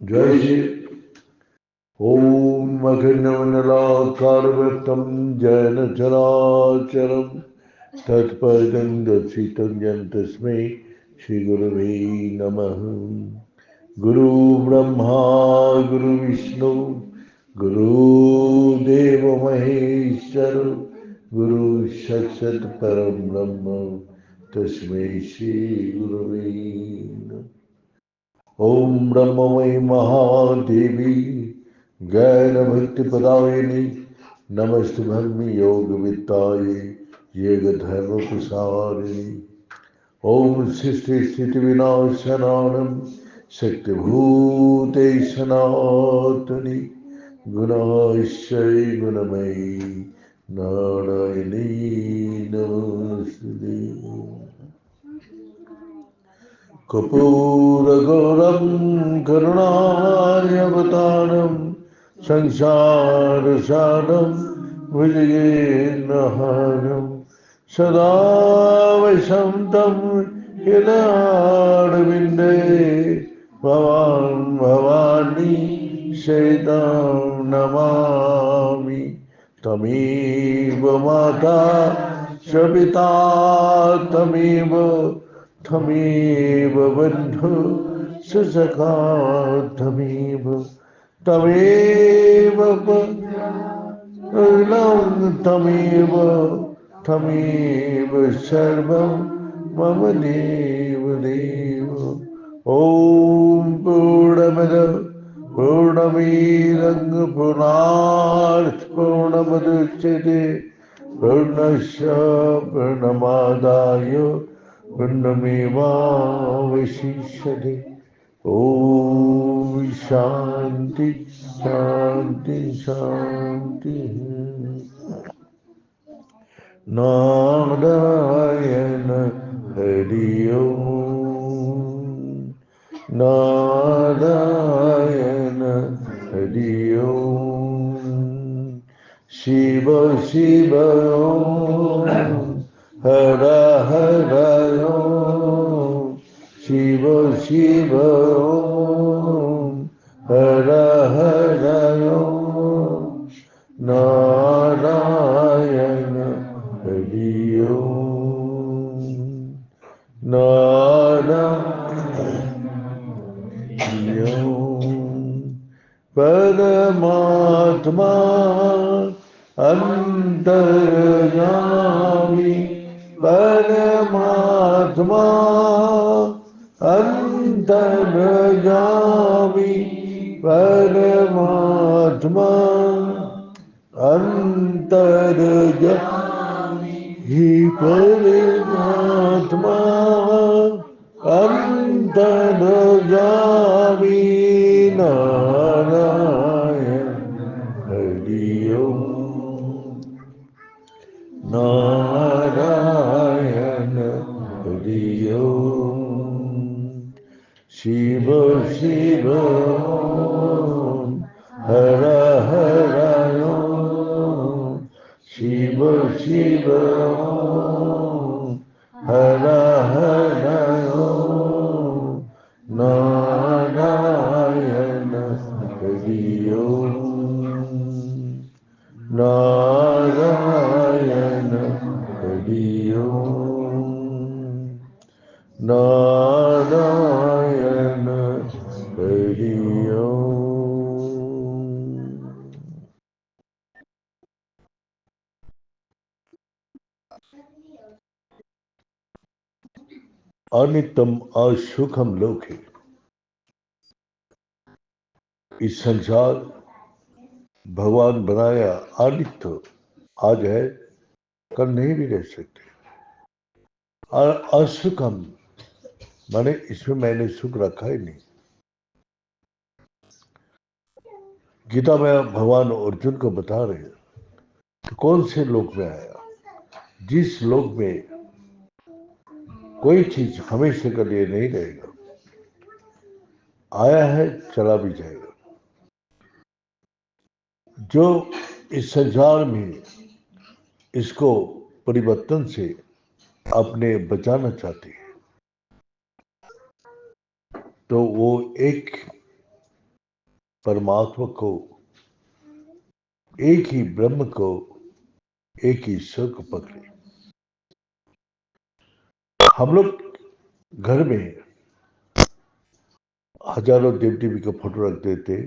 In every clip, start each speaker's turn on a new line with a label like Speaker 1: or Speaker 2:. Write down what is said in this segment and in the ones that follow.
Speaker 1: जय श्री ओम अखंडमंडलाकारवृत्तं जैन चराचरं तत्पदं दर्शितं जन तस्मै श्री गुरवे नमः। गुरु ब्रह्मा गुरु विष्णु गुरुदेव महेश्वर गुरु साक्षात् परम ब्रह्म तस्मै श्री गुरवे नमः। ओम ब्रह्ममयी महादेवी ज्ञान भक्ति प्रदायिनी नमस्ते ब्रह्म योग वित्ताये योग धर्म प्रसारिणी। ओम सृष्टि स्थिति विनाशनानं शक्तिभूते सनातनी गुणाश्रय गुणमयी नारायणी नमस्ते। कर्पूरगौरं करुणावतारं संसारसारं भुजगेन्द्रहारं सदा वसन्तं हृदयारविन्दे भवां भवानी सीतां नमामि। तमेव माता च पिता तमेव बन्धु सखा तमेव तमेव सर्वं मम देव। ॐ पूर्णमद पूर्णमिदं पूर्णात् पूर्णमुदच्यते पूर्णस्य पूर्णमादाय पूर्णमेवावशिष्यते। ओम शांति शांति शांति। नारायण हरि ओम नारायण हरि ओम। शिव शिव ओम हर हर ओम शिव शिव ओम हर हर ओम नारायण हरि ओम नारायण हरि ओम। परमात्मा अंतर्यामी परमात्मा अंतर्यामी परमात्मा अंतर्यामी ही परमात्मा अंतर्यामी नारायण हरि ओम नारायण हरि ओम। शिव शिव ओम हर हर ओम शिव शिव ओम हर हर ओम नारायण हरि ओम नारायण हरि ओम नारायण हरि ओम। अनित्यम असुखम लोक है। इस संसार भगवान बनाया अनित्य, आज है कल नहीं भी रह सकते। और असुखम माने इसमें मैंने सुख रखा ही नहीं। गीता में भगवान अर्जुन को बता रहे हैं कि कौन से लोक में आया, जिस लोक में कोई चीज हमेशा के लिए नहीं रहेगा, आया है चला भी जाएगा। जो इस संसार में इसको परिवर्तन से अपने बचाना चाहते हैं, तो वो एक परमात्मा को, एक ही ब्रह्म को, एक ही ईश्वर को पकड़े। हम लोग घर में हजारों देव देवी का फोटो रख देते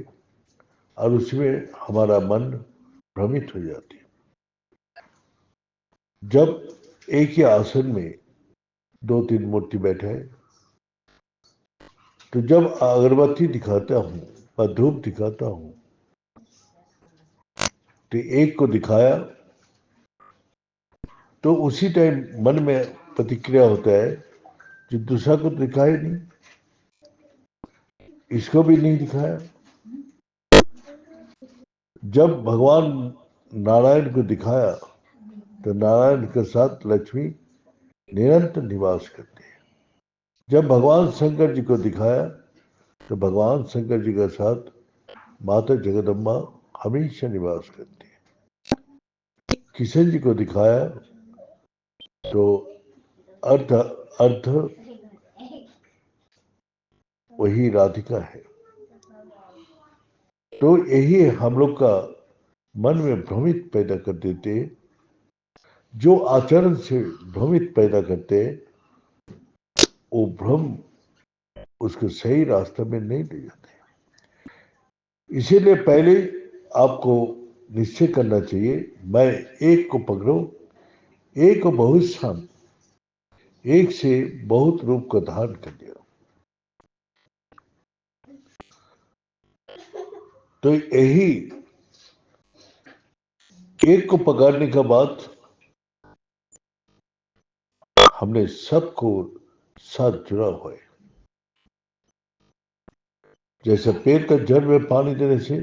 Speaker 1: और उसमें हमारा मन भ्रमित हो जाती। जब एक ही आसन में 2-3 मूर्ति बैठे हैं, तो जब अगरबत्ती दिखाता हूं और धूप दिखाता हूं, तो एक को दिखाया तो उसी टाइम मन में प्रतिक्रिया होता है जो दूसरा को दिखाया नहीं, इसको भी नहीं दिखाया। जब भगवान नारायण को दिखाया तो नारायण के साथ लक्ष्मी निरंतर निवास करती है। जब भगवान शंकर जी को दिखाया तो भगवान शंकर जी के साथ माता जगदम्बा हमेशा निवास करती है। किशन जी को दिखाया तो अर्थ अर्थ वही राधिका है। तो यही हम लोग का मन में भ्रमित पैदा कर देते, जो आचरण से भ्रमित पैदा करते, वो भ्रम उसको सही रास्ते में नहीं ले जाते। इसीलिए पहले आपको निश्चय करना चाहिए, मैं एक को पकड़ो, एक को बहुत शांत, एक से बहुत रूप का धारण कर लिया। तो यही एक को पकड़ने के बाद हमने सबको साथ जुड़ा हुआ है। जैसे पेड़ का जड़ में पानी देने से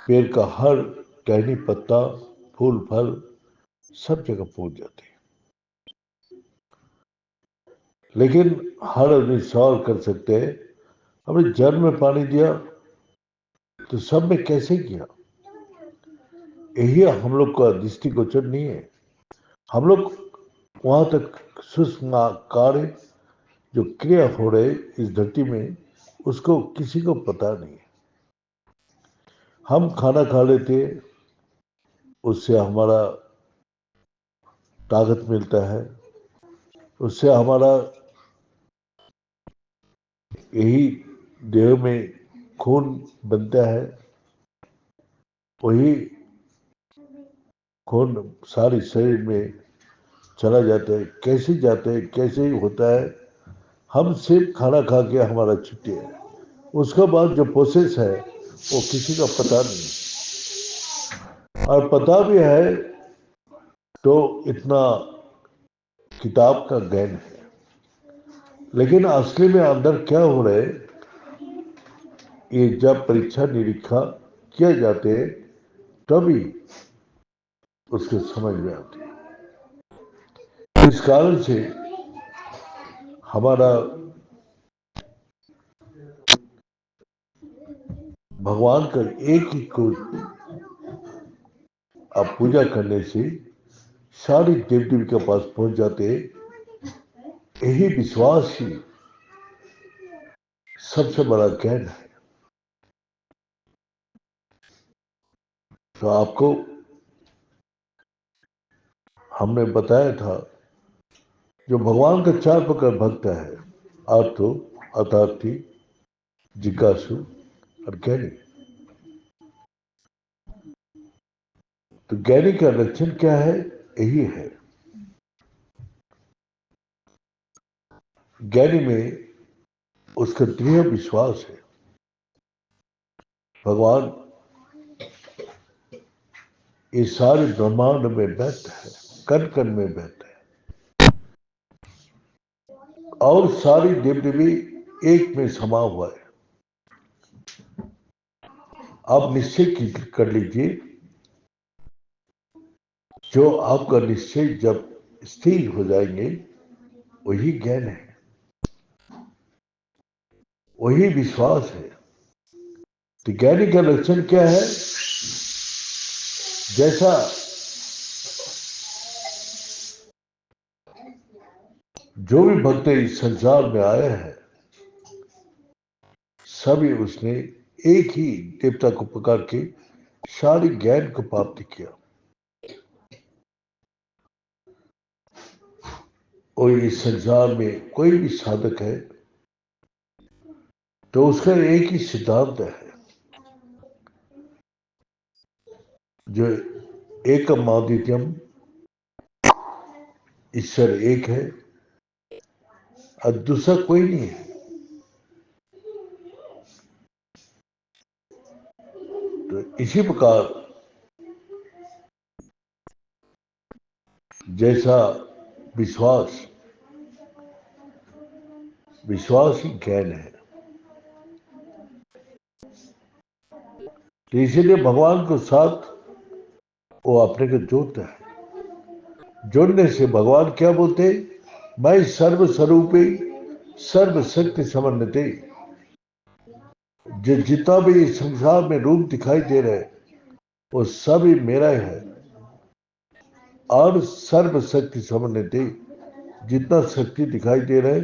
Speaker 1: पेड़ का हर टहनी पत्ता फूल फल सब जगह पहुंच जाते हैं। लेकिन हर आदमी सवाल कर सकते हैं, हमने जड़ में पानी दिया तो सब में कैसे किया? यही हम लोग का दृष्टिगोचर नहीं है। हम लोग वहां तक सूक्ष्म कार्य जो क्रिया हो रहे इस धरती में, उसको किसी को पता नहीं है। हम खाना खा लेते, उससे हमारा ताकत मिलता है, उससे हमारा यही देह में खून बनता है, वही खून सारे शरीर में चला जाता है। कैसे जाता है, कैसे होता है, हम सिर्फ खाना खा के हमारा छुट्टी है। उसके बाद जो प्रोसेस है वो किसी का पता नहीं, और पता भी है तो इतना किताब का ज्ञान है। लेकिन असली में अंदर क्या हो रहा है, ये जब परीक्षा निरीक्षा किए जाते हैं तभी उसके समझ में आती है। इस कारण से हमारा भगवान का एक ही को आप पूजा करने से सारी देव देवी के पास पहुंच जाते हैं। यही विश्वास ही सबसे बड़ा ज्ञान है। तो आपको हमने बताया था, जो भगवान का 4 प्रकार भक्त है, आर्थो, अर्थार्थी, जिज्ञासु और ज्ञानी। तो ज्ञानी का लक्षण क्या है? यही है। ज्ञानी में उसका दृढ़ विश्वास है, भगवान इस सारे ब्रह्मांड में व्यक्त है, कण कण में व्यक्त है, और सारी देव देवी एक में समा हुआ है। आप निश्चय कर लीजिए, जो आपका निश्चय जब स्थिर हो जाएंगे वही ज्ञान है, वही विश्वास है। तो ज्ञानी का लक्षण क्या है? जैसा जो भी भक्त इस संसार में आया है, सभी उसने एक ही देवता को पकड़ के सारी ज्ञान को प्राप्त किया। और इस संसार में कोई भी साधक है तो उसका एक ही सिद्धांत है, जो एकम आदित्यम, ईश्वर एक है और दूसरा कोई नहीं है। तो इसी प्रकार जैसा विश्वास विश्वास ही ज्ञान है, तो इसीलिए भगवान को साथ वो अपने को जोड़ता है। जोड़ने से भगवान क्या बोलते, मैं सर्व स्वरूपी सर्व शक्ति समन्विते। जो जितना भी इस संसार में रूप दिखाई दे रहे वो सभी मेरा है। और सर्व शक्ति समन्विते, जितना शक्ति दिखाई दे रहा है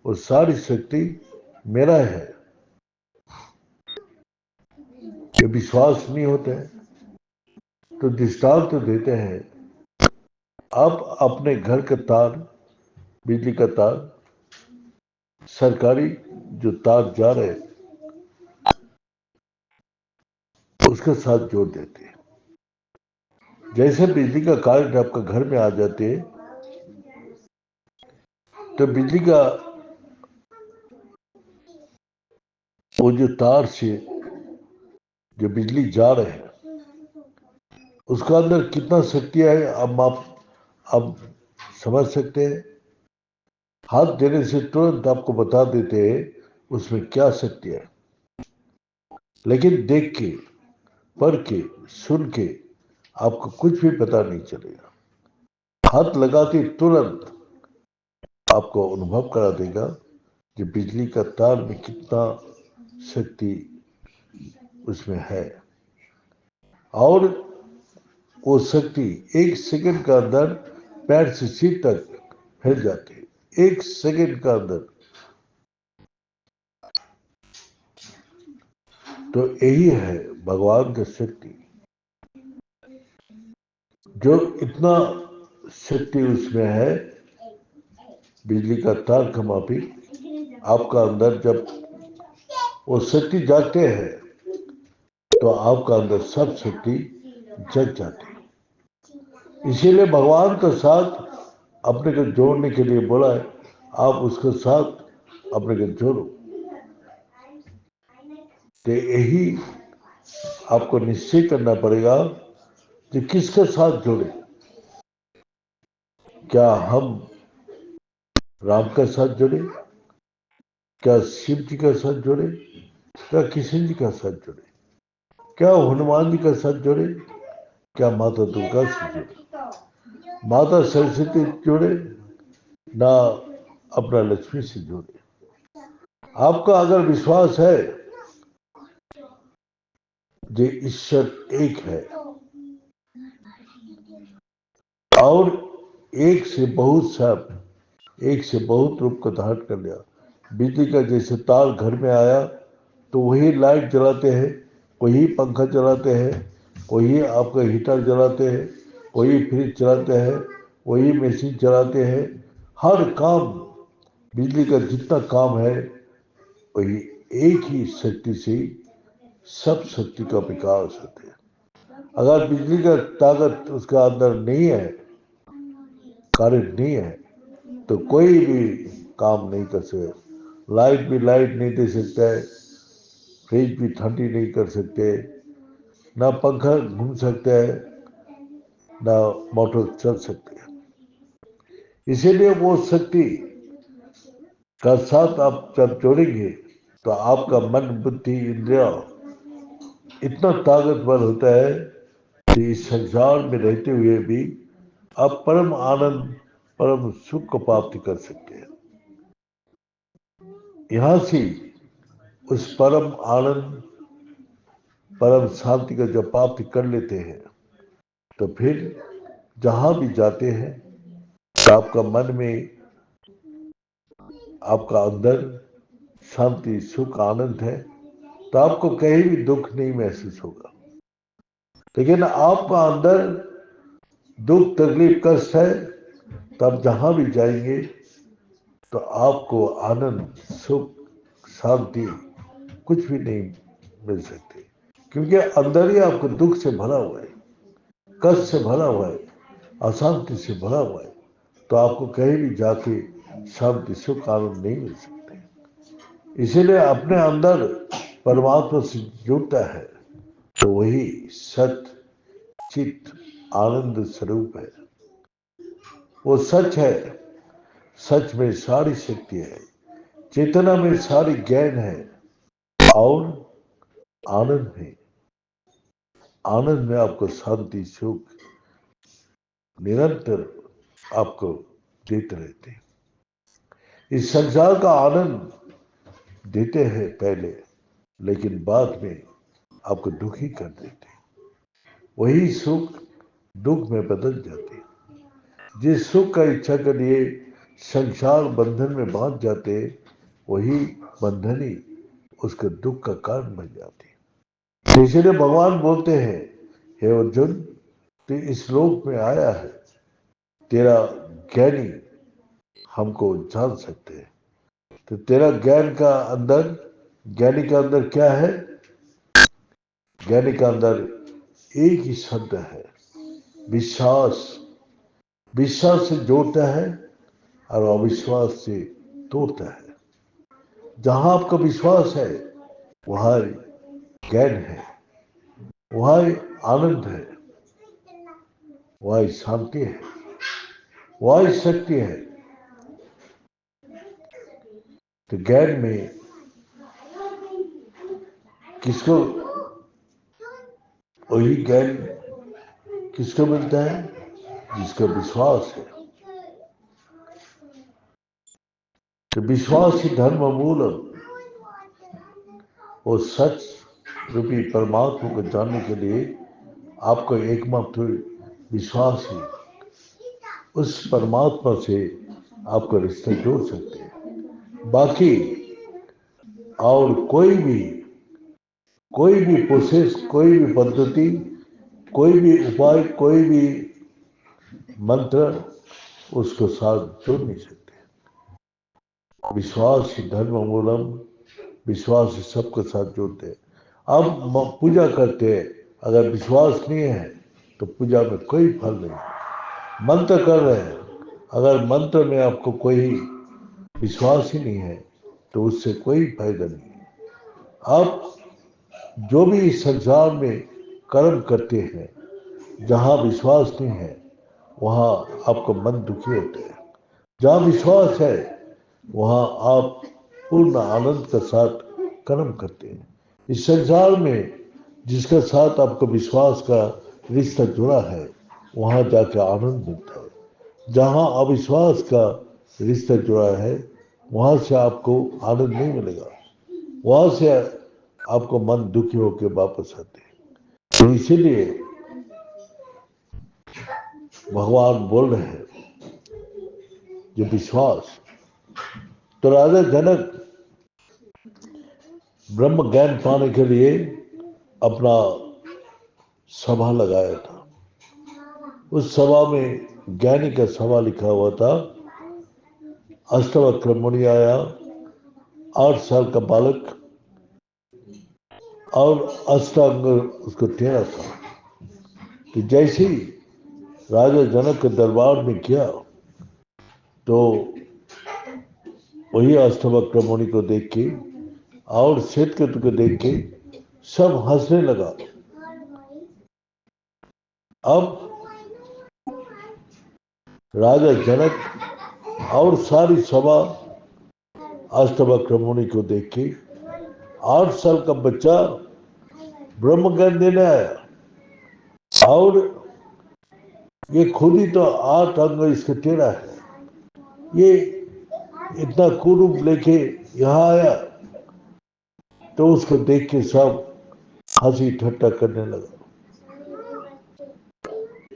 Speaker 1: वो सारी शक्ति मेरा है। ये विश्वास नहीं होता है तो दृष्टांत तो देते हैं। आप अपने घर का तार, बिजली का तार, सरकारी जो तार जा रहे उसके साथ जोड़ देते हैं। जैसे बिजली का करंट आपका घर में आ जाते हैं तो बिजली का वो जो तार से जो बिजली जा रहे हैं उसका अंदर कितना शक्ति है अब आप समझ सकते हैं। हाथ देने से तुरंत आपको बता देते हैं उसमें क्या शक्ति है, लेकिन देख के, पढ़ के, सुन के आपको कुछ भी पता नहीं चलेगा। हाथ लगाते तुरंत आपको अनुभव करा देगा कि बिजली का तार में कितना शक्ति उसमें है। और वो शक्ति एक सेकंड का अंदर पैर से सिर तक फैल जाती है, एक सेकंड का अंदर। तो यही है भगवान की शक्ति, जो इतना शक्ति उसमें है। बिजली का तार का माफी आपका अंदर जब वो शक्ति जागते हैं तो आपका अंदर सब शक्ति जग जाती है। इसीलिए भगवान का साथ अपने को जोड़ने के लिए बोला है, आप उसके साथ अपने को जोड़ो। तो यही आपको निश्चय करना पड़ेगा कि किसके साथ जोड़े। क्या हम राम के साथ जुड़े, क्या शिव जी का साथ जुड़े, क्या किशन जी का साथ जुड़े, क्या हनुमान जी का साथ जुड़े, क्या माता दुर्गा से जुड़े, माता सरस्वती जुड़े, ना अपना लक्ष्मी से जुड़े। आपका अगर विश्वास है जो ईश्वर एक है और एक से बहुत सब, एक से बहुत रूप को धारण कर लिया। बिजली का जैसे तार घर में आया तो वही लाइट जलाते हैं, वही पंखा चलाते हैं, वही आपका हीटर जलाते हैं, वही फ्रिज चलाते हैं, वही मशीन चलाते हैं। हर काम, बिजली का जितना काम है वही एक ही शक्ति से सब शक्ति का विकास होता है। अगर बिजली का ताकत उसका अंदर नहीं है, करंट नहीं है, तो कोई भी काम नहीं कर सकता। लाइट भी लाइट नहीं दे सकता है, फ्रिज भी ठंडी नहीं कर सकते, ना पंखा घूम सकता है, ना मोटर चल सकती है। इसीलिए वो शक्ति का साथ आप जब जोड़ेंगे तो आपका मन, बुद्धि, इंद्रिया इतना ताकतवर होता है कि इस संसार में रहते हुए भी आप परम आनंद, परम सुख को प्राप्त कर सकते हैं। यहाँ से उस परम आनंद, परम शांति का जब प्राप्त कर लेते हैं तो फिर जहां भी जाते हैं तो आपका मन में आपका अंदर शांति सुख आनंद है तो आपको कहीं भी दुख नहीं महसूस होगा। लेकिन आपका अंदर दुख तकलीफ कष्ट है तो आप जहां भी जाएंगे तो आपको आनंद सुख शांति कुछ भी नहीं मिल सकती, क्योंकि अंदर ही आपको दुख से भरा हुआ है, कष्ट से भरा हुआ है, अशांति से भरा हुआ है। तो आपको कहीं भी जाके शांति सुख आनंद नहीं मिल सकते। इसीलिए अपने अंदर परमात्मा से जुड़ता है तो वही सत चित आनंद स्वरूप है। वो सच है, सच में सारी शक्ति है, चेतना में सारी ज्ञान है और आनंद में, आनंद में आपको शांति सुख निरंतर आपको देते रहते हैं। इस संसार का आनंद देते हैं पहले, लेकिन बाद में आपको दुखी कर देते हैं। वही सुख दुख में बदल जाते हैं। जिस सुख का इच्छा के लिए संसार बंधन में बांध जाते, वही बंधन ही उसके दुख का कारण बन जाती है। इसलिए भगवान बोलते हैं, हे अर्जुन, तू इस लोक में आया है, तेरा ज्ञानी हमको जान सकते हैं। तो तेरा ज्ञान का अंदर, ज्ञानी का अंदर क्या है? ज्ञानी का अंदर एक ही शब्द है, विश्वास। विश्वास से जोड़ता है और अविश्वास से तोड़ता है। जहां आपका विश्वास है वहां ज्ञान है, वहां आनंद है, वहां शांति है, वहां शक्ति है। तो ज्ञान में किसको, वही ज्ञान किसको मिलता है? जिसका विश्वास है। तो विश्वास ही धर्म मूलम। वो सच रूपी परमात्मा को जानने के लिए आपको एकमात्र विश्वास ही उस परमात्मा से आपका रिश्ता जोड़ सकते हैं। बाकी और कोई भी प्रोसेस, कोई भी पद्धति, कोई भी उपाय, कोई भी मंत्र उसको साथ जोड़ नहीं सकते। विश्वास ही धर्म मूलम, विश्वास ही सबके साथ जोड़ते हैं। अब पूजा करते हैं, अगर विश्वास नहीं है तो पूजा में कोई फल नहीं। मंत्र कर रहे हैं, अगर मंत्र में आपको कोई विश्वास ही नहीं है तो उससे कोई फायदा नहीं है। आप जो भी इस संसार में कर्म करते हैं, जहाँ विश्वास नहीं है वहाँ आपका मन दुखी होता है। जहाँ विश्वास है वहाँ आप पूर्ण आनंद के साथ कर्म करते हैं। इस संसार में जिसके साथ आपका विश्वास का रिश्ता जुड़ा है वहाँ जाकर आनंद मिलता है। जहाँ अविश्वास का रिश्ता जुड़ा है वहाँ से आपको आनंद नहीं मिलेगा, वहाँ से आपको मन दुखी होकर वापस आते हैं। तो इसीलिए भगवान बोल रहे हैं जो विश्वास। तो राजा जनक ब्रह्म ज्ञान पाने के लिए अपना सभा लगाया था। उस सभा में ज्ञानी का सभा लिखा हुआ था। अष्टवक्र मुनि आया, 8 साल का बालक, और अष्टांग उसको टेढ़ा था। तो जैसे ही राजा जनक के दरबार में गया तो वही अष्टवक्र मुनि को देख के और श्वेतकेतु को देख के सब हंसने लगा। अब राजा जनक और सारी सभा अष्टवक्र मुनि को देख के, 8 साल का बच्चा ब्रह्म ज्ञान देने आया और ये खुद ही तो 8 अंग इसके टेढ़ा है, ये इतना कुरूप लेके यहाँ आया। तो उसको देख के सब हंसी ठट्टा करने लगा।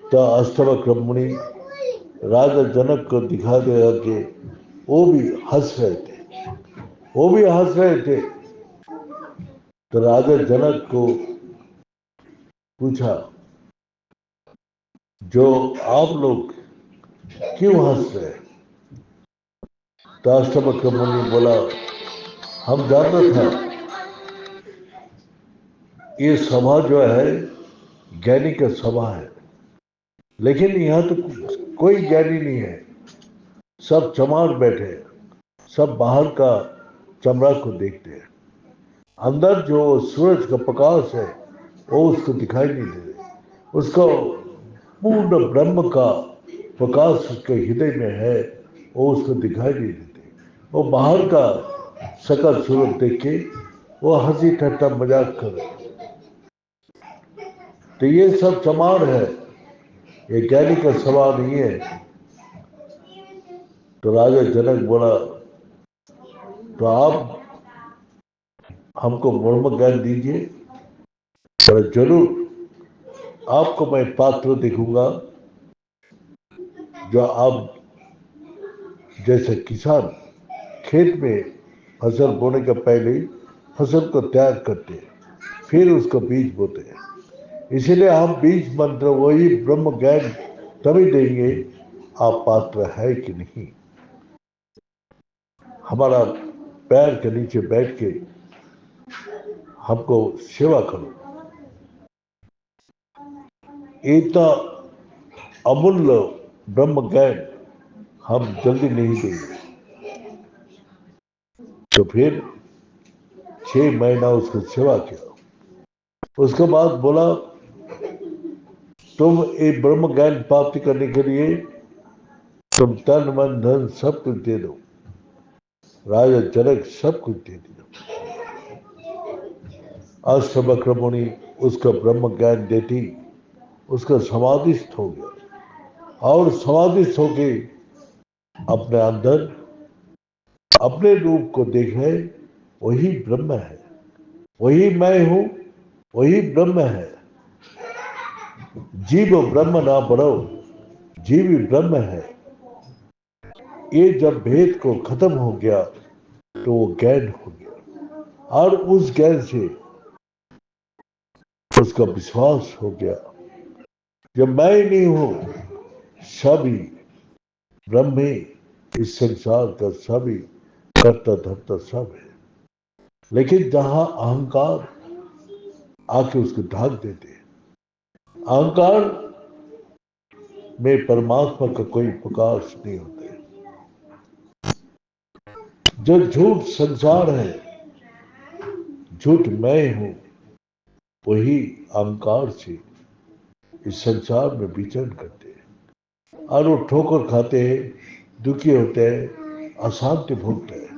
Speaker 1: तो अष्टवक्र मुनि राजा जनक को दिखा दे कि वो भी हंस रहे थे। वो भी हंस रहे थे। तो राजा जनक को पूछा, जो आप लोग क्यों हंस रहे? तो अष्टवक्र मुनि बोला, हम जानता था ये सभा जो है ज्ञानी का सभा है, लेकिन यहाँ तो कोई ज्ञानी नहीं है, सब चमार बैठे हैं, सब बाहर का चमड़ा को देखते हैं, अंदर जो सूरज का प्रकाश है वो उसको दिखाई नहीं दे रहे, उसको पूर्ण ब्रह्म का प्रकाश उसके हृदय में है, वो उसको दिखाई नहीं देते। वो बाहर का सकल सूरत देख के वो हंसी ठट्टा मजाक कर रहे। तो ये सब चमार है, ये ज्ञानी का सवाल नहीं है। तो राजा जनक बोला, तो आप हमको ब्रह्म ज्ञान दीजिए। बोला, जरूर आपको मैं पात्र दिखूंगा, जो आप जैसे किसान खेत में फसल बोने का पहले ही फसल को तैयार करते हैं, फिर उसको बीज बोते हैं। इसीलिए हम बीज मंत्र वही ब्रह्म ज्ञान तभी देंगे आप पात्र है कि नहीं। हमारा पैर के नीचे बैठ के हमको सेवा करो, इतना अमूल्य ब्रह्म ज्ञान हम जल्दी नहीं देंगे। तो फिर 6 महीना उसको सेवा किया। उसके बाद बोला, तुम एक ब्रह्म ज्ञान प्राप्ति करने के लिए तुम तन मन धन सब कुछ दे दो। राजा जनक सब कुछ दे दिया। अष्टवक्र मुनि उसका ब्रह्म ज्ञान देती उसका समाधिस्थ हो गया, और समाधिस्थ होके अपने अंदर अपने रूप को देख रहे, वही ब्रह्म है, वही मैं हूं, वही ब्रह्म है। जीव ब्रह्म ना बढ़ो, जीव ही ब्रह्म है। ये जब भेद को खत्म हो गया तो वो ज्ञान हो गया, और उस ज्ञान से उसका विश्वास हो गया, जब मैं ही नहीं हूं, सभी ब्रह्म ही, इस संसार का सभी करता धरता सब है। लेकिन जहां अहंकार आके उसको ढाक देते हैं, अहंकार में परमात्मा का कोई प्रकाश नहीं होता है। जो झूठ संसार है, झूठ मैं हूं, वही अहंकार से इस संसार में विचरण करते हैं, और वो ठोकर खाते हैं, दुखी होते हैं, अशांति भोगते हैं,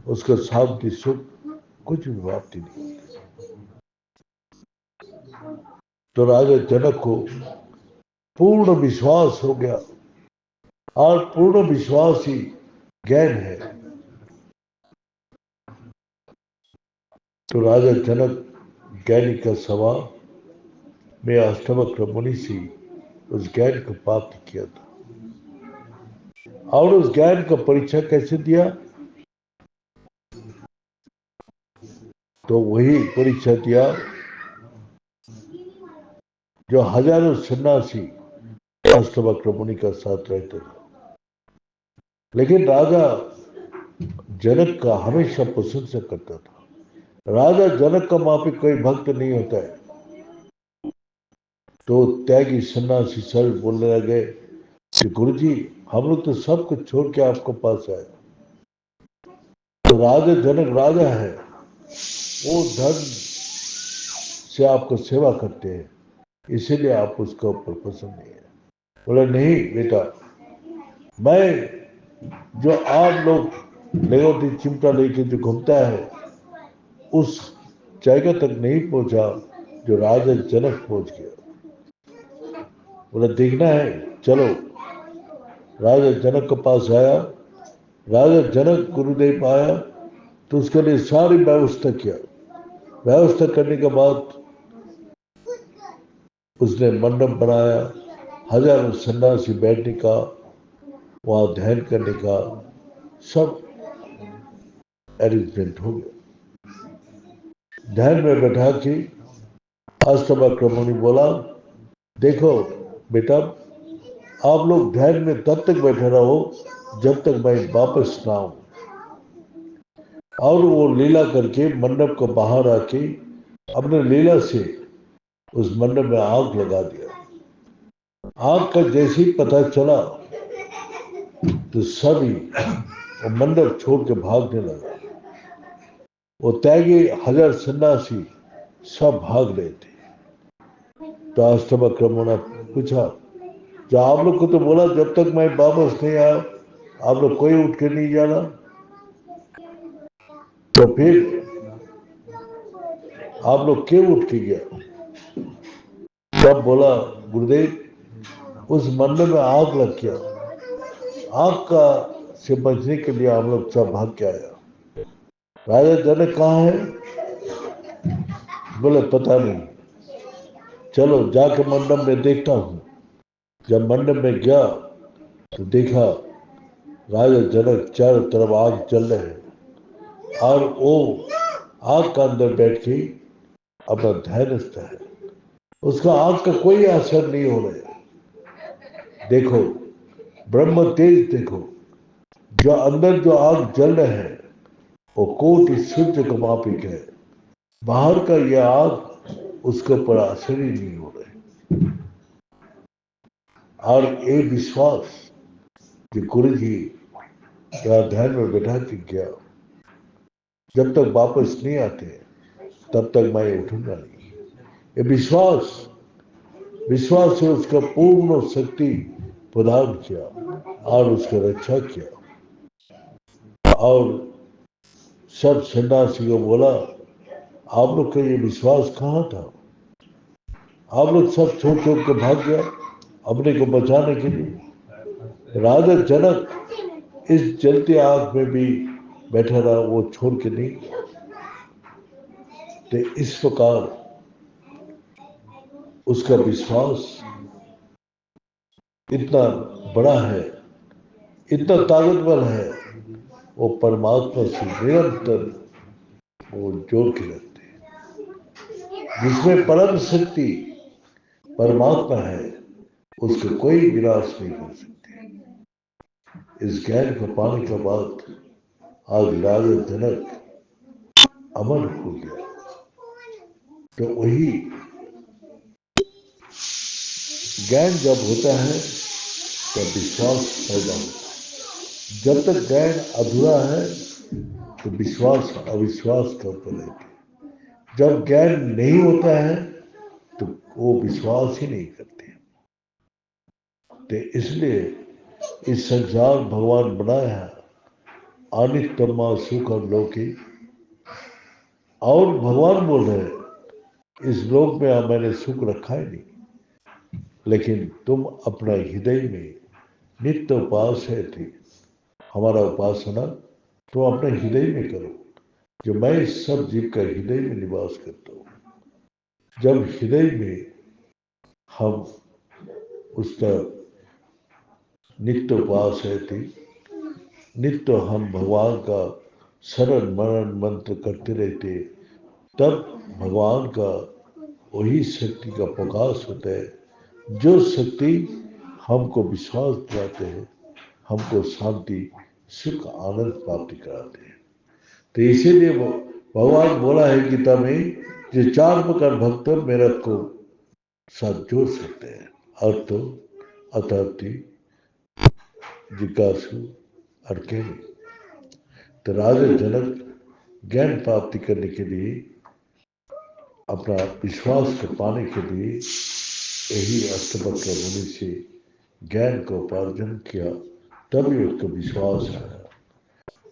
Speaker 1: उसका शांति सुख कुछ भी प्राप्ति नहीं होती। तो राजा जनक को पूर्ण विश्वास हो गया, और पूर्ण विश्वास ही ज्ञान है। तो राजा जनक ज्ञानी का सभा में अष्टवक्र मुनि से उस ज्ञान को प्राप्त किया था, और उस ज्ञान का परीक्षा कैसे दिया? तो वही परीक्षा दिया जो हजारों सन्यासी अष्टवक्र मुनि का साथ रहते थे। लेकिन राजा जनक का हमेशा प्रशंसा करता था। राजा जनक का माफी कोई भक्त नहीं होता है। तो त्यागी सन्यासी सर बोलने लगे कि गुरुजी, हम लोग तो सब कुछ छोड़ के आपको पास आए। तो राजा जनक राजा है, वो धन से आपको सेवा करते हैं, इसीलिए आप उसके ऊपर पसंद नहीं है। बोले, नहीं बेटा, मैं जो आप लोग लेगोटी चिमटा लेके जो घूमता है, उस जगह तक नहीं पहुंचा जो राजा जनक पहुंच गया। बोला, देखना है, चलो। राजा जनक के पास आया, राजा जनक गुरुदेव आया, तो उसके लिए सारी व्यवस्था किया। व्यवस्था करने के बाद उसने मंडप बनाया, हजारों सन्यासी बैठने का, वहां ध्यान करने का सब अरेंजमेंट हो गया। ध्यान में बैठा के अष्टवक्र मुनि बोला, देखो बेटा, आप लोग ध्यान में तब तक बैठे रहो जब तक मैं वापस ना आऊं। और वो लीला करके मंडप को बाहर आके अपने लीला से उस मंडप में आग लगा दिया। आग का जैसे ही पता चला तो सभी वो मंडप छोड़ के भागने लगा। वो त्यागी 1000 सन्यासी सब भाग रहे थे। तो अष्टवक्र मुनि पूछा, जो आप लोग को तो बोला जब तक मैं वापस नहीं आया आप लोग कोई उठ के नहीं जाना, तो फिर आप लोग क्यों उठ के गया? तब बोला, गुरुदेव उस मंदिर में आग लग गया, आग का से बचने के लिए हम लोग सब भाग के आया। राजा जनक कहाँ है? बोले पता नहीं, चलो जाके मंडप में देखता हूँ। जब मंडप में गया तो देखा राजा जनक चारों तरफ आग जल रहे हैं और वो आग का अंदर बैठ के अपना ध्यानस्थ है। उसका आग का कोई असर नहीं हो रहा है। देखो ब्रह्म तेज देखो, जो अंदर जो आग जल रहे हैं वो कोटि सूर्य का मापिक है। बाहर का यह आग उसके ऊपर असर ही नहीं हो रहा है। और ये विश्वास जो गुरु जी का ध्यान में बैठा के गया, जब तक वापस नहीं आते तब तक मैं उठूंगा नहीं। ये विश्वास विश्वास से उसका पूर्ण शक्ति प्रदान किया और उसकी रक्षा किया। और सब सन्यासी को बोला, आप लोग का ये विश्वास कहाँ था? आप लोग सब छोड़ छोड़ के भाग गया अपने को बचाने के लिए। राजा जनक इस जलती आग में भी बैठा रहा, वो छोड़ के नहीं। तो इस प्रकार उसका विश्वास इतना बड़ा है, इतना ताकतवर है, वो परमात्मा से निरंतर वो जोड़ के रखते हैं। जिसमें परम शक्ति परमात्मा है उसको कोई विनाश नहीं कर सकते। इस ज्ञान को पाने के बाद आज राजा जनक अमर हो गया। तो वही ज्ञान जब होता है तब विश्वास पैदा होता है। जब तक ज्ञान अधूरा है तो विश्वास अविश्वास का ऊपर है। जब ज्ञान नहीं होता है तो वो विश्वास ही नहीं करते। तो इसलिए इस संसार भगवान बनाया है अनित्यमा सुख और लौकिक। और भगवान बोल रहे हैं इस लोक में मैंने सुख रखा ही नहीं, लेकिन तुम अपना हृदय में नित्य उपास है थी। हमारा उपासना तुम अपने हृदय में करो, जो मैं इस सब जीव का हृदय में निवास करता हूँ। जब हृदय में हम उसका नित्य उपास है थी, नित्य हम भगवान का शरण मरण मंत्र करते रहते, तब भगवान का वही शक्ति का प्रकाश होता है, जो शक्ति हमको विश्वास दिलाते हैं, हमको शांति सुख आनंद प्राप्ति कराते हैं। तो इसीलिए वो भगवान बोला है गीता में, जो 4 प्रकार भक्त मेरा को साथ जोड़ सकते हैं, अर्थो अथार्थी जिज्ञासु और ज्ञानी। तो राजा जनक ज्ञान प्राप्ति करने के लिए, अपना विश्वास को पाने के लिए यही अष्टवक्र मुनि से ज्ञान का उपार्जन किया, तभी उसका विश्वास आया।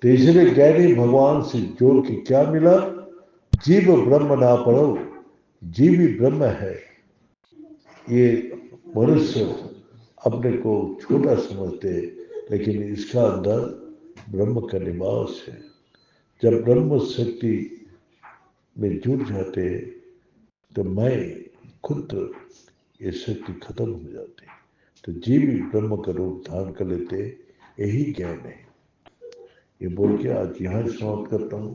Speaker 1: तो इसलिए ज्ञानी भगवान से जोड़ के क्या मिला? जीव ब्रह्म ना पढ़ो, जीव ही ब्रह्म है। ये मनुष्य अपने को छोटा समझते, लेकिन इसका अंदर ब्रह्म का निवास है। जब ब्रह्म शक्ति में जुट जाते तो मैं खुद ये शक्ति खत्म हो जाती। तो जीव भी ब्रह्म का रूप धारण कर लेते, यही ज्ञान है। ये बोल के आज यहाँ समाप्त करता हूँ।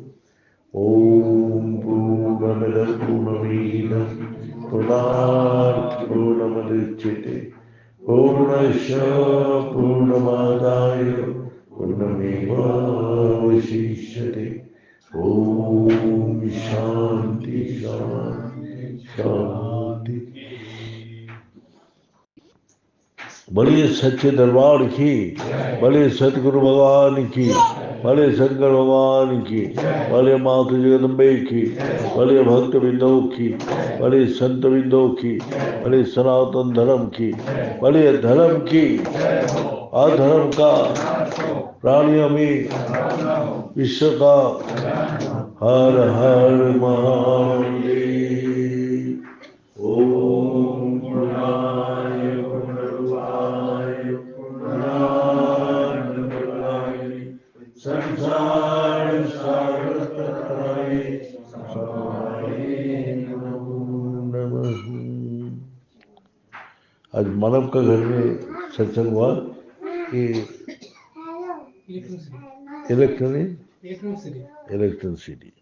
Speaker 1: ओम पूर्णमदः पूर्णमिदं पूर्णात् पूर्णमुदच्यते पूर्णस्य पूर्णमादाय पूर्णमेवावशिष्यते। ओम शांति शांति शांति। बड़े सच्चे दरबार की, बड़े सतगुरु भगवान की, बड़े शंकर भगवान की, बड़े माता जगदम्बे की, बड़े भक्त बिंदों की, बड़े संत बिंदों की, बड़े सनातन धर्म की, बड़े धर्म की, अधर्म का, प्राणियों में विश्व का। हर हर महादेव। ओम पूर्णाय पूर्णरूपाय पूर्णानंदमय संसार सागरतराय नमो नमः। आज मानव का घर में सत्संग हुआ कि इलेक्ट्रॉनिक इलेक्ट्रॉनिक सिटी।